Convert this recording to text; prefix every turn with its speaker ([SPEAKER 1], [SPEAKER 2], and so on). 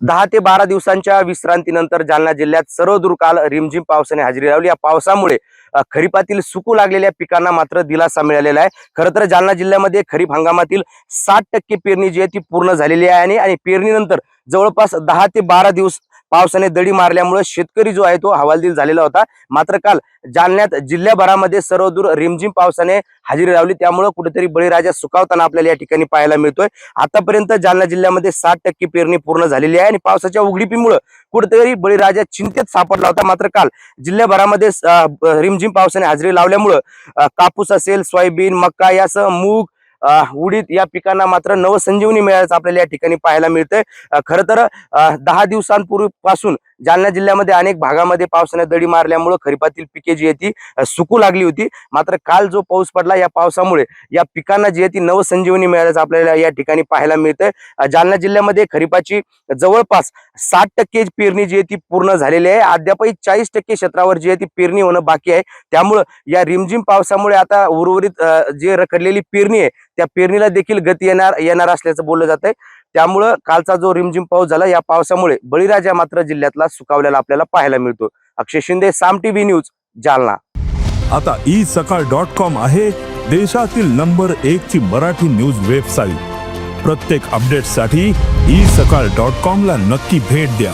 [SPEAKER 1] 10 ते 12 दिवसांच्या विश्रांतीनंतर जालना जिल्ह्यात सर्वदूर काल रिमझिम पावसाने हजेरी लावली। या पावसामुळे खरीपातील सुकू लागलेल्या पिकांना मात्र दिलासा मिळालेला आहे। खरं तर जालना जिल्ह्यामध्ये खरीप हंगामातील 60% पेरणी जी आहे ती पूर्ण झालेली आहे आणि पेरणीनंतर जवळपास 10 ते 12 दिवस पावसाने दडी मारल्यामुळे शेतकरी जो आहे तो हवालदिल झालेला होता। मात्र काल जालन्यात जिल्ह्याभरामध्ये सर्वदूर रिमझिम पावसाने हजेरी लावली, त्यामुळे कुठेतरी बळीराजा सुकावताना आपल्याला या ठिकाणी पाहायला मिळतोय। आतापर्यंत जालना जिल्ह्यामध्ये 60% पेरणी पूर्ण झालेली आहे आणि पावसाच्या उघडीपीमुळे कुठेतरी बळीराजा चिंतेत सापडला होता। मात्र काल जिल्ह्याभरामध्ये रिमझिम पावसाने हजेरी लावल्यामुळे कापूस असेल, सोयाबीन, मका यासह मूग, उडीद या पिकांना मात्र नवसंजीवनी मिळाल्याचं आपल्याला या ठिकाणी पाहायला मिळतंय। खरं तर 10 दिवसांपूर्वीपासून जालना जिल्ह्यामध्ये अनेक भागामध्ये पावसाने दडी मारल्यामुळे खरीपातील पिके जी आहे ती सुकू लागली होती। मात्र काल जो पाऊस पडला या पावसामुळे या पिकांना जी आहे ती नवसंजीवनी मिळाल्याचं आपल्याला या ठिकाणी पाहायला मिळतंय। जालना जिल्ह्यामध्ये खरीपाची जवळपास 60% पेरणी जी आहे ती पूर्ण झालेली आहे। अद्यापही 40% क्षेत्रावर जी आहे ती पेरणी होणं बाकी आहे। त्यामुळे या रिमझिम पावसामुळे आता उर्वरित जे रखडलेली पेरणी आहे त्या पेरणीला देखील गती येणार असल्याचं बोललं जात आहे। त्यामुळे कालचा जो रिमझिम पाऊस झाला या पावसामुळे बळीराजा मात्र जिल्ह्यातला सुकावलेला आपल्याला पाहायला मिळतो। अक्षय शिंदे, साम टीव्ही न्यूज, जालना।
[SPEAKER 2] आता isakal.com आहे देशातील नंबर 1 ची मराठी न्यूज वेबसाईट। प्रत्येक अपडेटसाठी isakal.com ला नक्की भेट द्या।